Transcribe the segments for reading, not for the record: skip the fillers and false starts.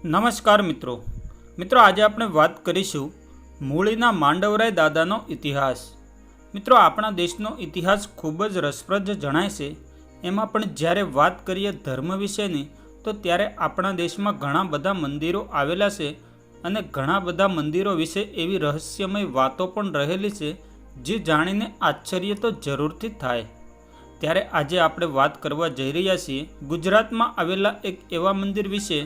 નમસ્કાર મિત્રો આજે આપણે વાત કરીશું મૂળીના માંડવરાય દાદાનો ઇતિહાસ। મિત્રો આપણા દેશનો ઇતિહાસ ખૂબ જ રસપ્રદ જણાય છે। એમાં પણ જ્યારે વાત કરીએ ધર્મ વિશેની તો ત્યારે આપણા દેશમાં ઘણા બધા મંદિરો આવેલા છે અને ઘણા બધા મંદિરો વિશે એવી રહસ્યમય વાતો પણ રહેલી છે જે જાણીને આશ્ચર્ય તો જરૂરથી થાય। ત્યારે આજે આપણે વાત કરવા જઈ રહ્યા છીએ ગુજરાતમાં આવેલા એક એવા મંદિર વિશે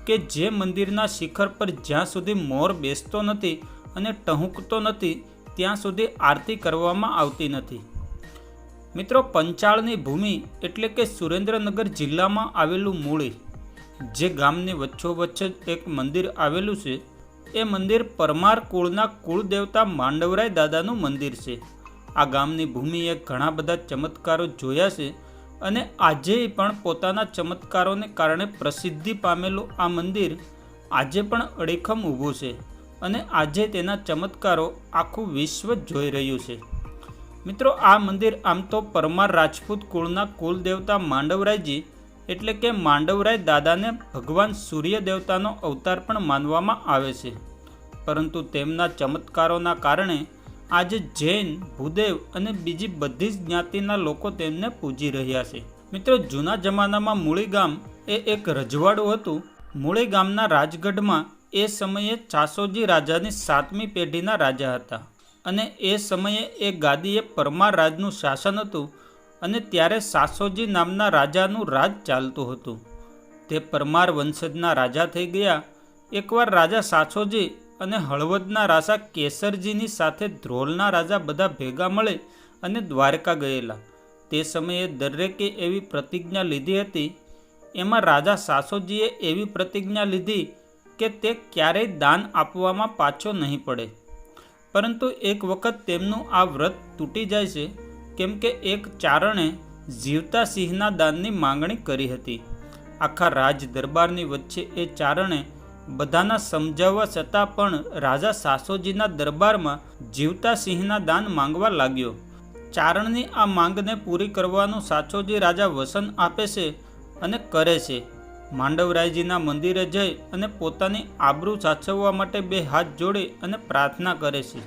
કે જે મંદિરના શિખર પર જ્યાં સુધી મોર બેસતો નથી અને ટહુકતો નથી ત્યાં સુધી આરતી કરવામાં આવતી નથી। મિત્રો પંચાળની ભૂમિ એટલે કે સુરેન્દ્રનગર જિલ્લામાં આવેલું મૂળી, જે ગામની વચ્ચોવચ્ચ એક મંદિર આવેલું છે, એ મંદિર પરમાર કુળના કુળદેવતા માંડવરાય દાદાનું મંદિર છે। આ ગામની ભૂમિએ ઘણા બધા ચમત્કારો જોયા છે અને આજે પણ પોતાના ચમત્કારોને કારણે પ્રસિદ્ધિ પામેલું આ મંદિર આજે પણ અડીખમ ઊભું છે અને આજે તેના ચમત્કારો આખું વિશ્વ જોઈ રહ્યું છે। મિત્રો આ મંદિર આમ તો પરમાર રાજપૂત કુળના કુલદેવતા માંડવરાયજી એટલે કે માંડવરાય દાદાને ભગવાન સૂર્ય દેવતાનો અવતાર પણ માનવામાં આવે છે, પરંતુ તેમના ચમત્કારોના કારણે આજે જૈન, ભૂદેવ અને બીજી બધી જ જ્ઞાતિના લોકો તેમને પૂજી રહ્યા છે। મિત્રો જૂના જમાનામાં મૂળી ગામ એ એક રજવાડું હતું। મૂળી ગામના રાજગઢમાં એ સમયે ચાસોજી રાજાની 7મી પેઢીના રાજા હતા અને એ સમયે એ ગાદીએ પરમાર રાજનું શાસન હતું અને ત્યારે સાસોજી નામના રાજાનું રાજ ચાલતું હતું। તે પરમાર વંશજના રાજા થઈ ગયા। એકવાર રાજા સાસોજી અને હળવદના રાજા કેસરજીની સાથે ધ્રોલના રાજા બધા ભેગા મળે અને દ્વારકા ગયેલા। તે સમયે દરેકે એવી પ્રતિજ્ઞા લીધી હતી। એમાં રાજા સાસોજીએ એવી પ્રતિજ્ઞા લીધી કે તે ક્યારેય દાન આપવામાં પાછો નહીં પડે, પરંતુ એક વખત તેમનું આ વ્રત તૂટી જાય છે, કેમ કે એક ચારણે જીવતા સિંહના દાનની માંગણી કરી હતી। આખા રાજ દરબારની વચ્ચે એ ચારણે બધાના સમજાવવા છતાં પણ રાજા સાસોજીના દરબારમાં જીવતા સિંહના દાન માંગવા લાગ્યો। ચારણની આ માંગને પૂરી કરવાનું સાસોજી રાજા વસન આપે છે અને કરે છે। માંડવરાયજીના મંદિરે જઈ અને પોતાની આબરૂ સાચવવા માટે 2 હાથ જોડી અને પ્રાર્થના કરે છે।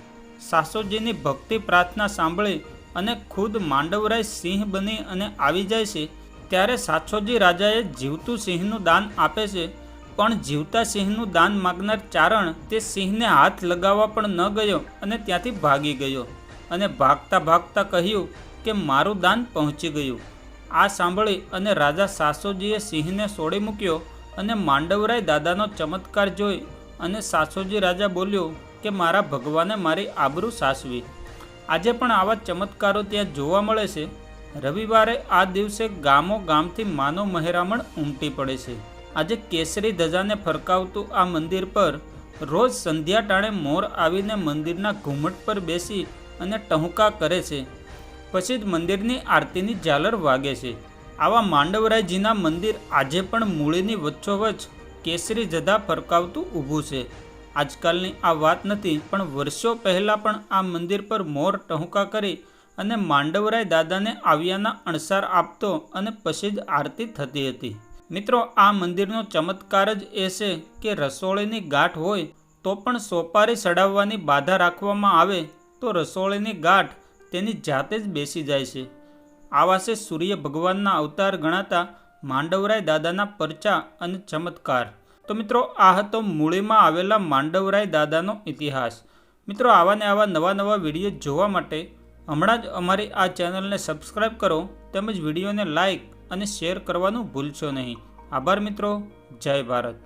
સાસોજીની ભક્તિ પ્રાર્થના સાંભળી અને ખુદ માંડવરાય સિંહ બની અને આવી જાય છે। ત્યારે સાસોજી રાજાએ જીવતું સિંહનું દાન આપે છે, પણ જીવતા સિંહનું દાન માગનાર ચારણ તે સિંહને હાથ લગાવવા પણ ન ગયો અને ત્યાંથી ભાગી ગયો અને ભાગતા ભાગતા કહ્યું કે મારું દાન પહોંચી ગયું। આ સાંભળી અને રાજા સાસોજીએ સિંહને છોડી મૂક્યો અને માંડવરાય દાદાનો ચમત્કાર જોઈ અને સાસોજી રાજા બોલ્યો કે મારા ભગવાને મારી આબરૂ સાચવી। આજે પણ આવા ચમત્કારો ત્યાં જોવા મળે છે। રવિવારે આ દિવસે ગામો ગામથી માનવ મહેરામણ ઉમટી પડે છે। આજે કેસરી ધજાને ફરકાવતું આ મંદિર પર રોજ સંધ્યા ટાણે મોર આવીને મંદિરના ઘુમ્મટ પર બેસી અને ટહુકા કરે છે, પછી જ મંદિરની આરતીની ઝાલર વાગે છે। આવા માંડવરાયજીના મંદિર આજે પણ મૂળીની વચ્ચોવચ્ચ કેસરી ધજા ફરકાવતું ઊભું છે। આજકાલની આ વાત નથી, પણ વર્ષો પહેલાં પણ આ મંદિર પર મોર ટહુકા કરી અને માંડવરાય દાદાને આવ્યાના અણસાર આપતો અને પછી જ આરતી થતી હતી। મિત્રો આ મંદિરનો ચમત્કાર જ એ છે કે રસોળીની ગાંઠ હોય તો પણ સોપારી ચડાવવાની બાધા રાખવામાં આવે તો રસોળીની ગાંઠ તેની જાતે જ બેસી જાય છે। આવા છે સૂર્ય ભગવાનના અવતાર ગણાતા માંડવરાય દાદાના પરચા અને ચમત્કાર। તો મિત્રો આ હતો મૂળીમાં આવેલા માંડવરાય દાદાનો ઇતિહાસ। મિત્રો આવા ને આવા નવા વિડીયો જોવા માટે હમણાં જ અમારી આ ચેનલને સબસ્ક્રાઈબ કરો તેમજ વિડીયોને લાઇક અને શેર કરવાનું ભૂલશો નહીં। આભાર મિત્રો, જય ભારત।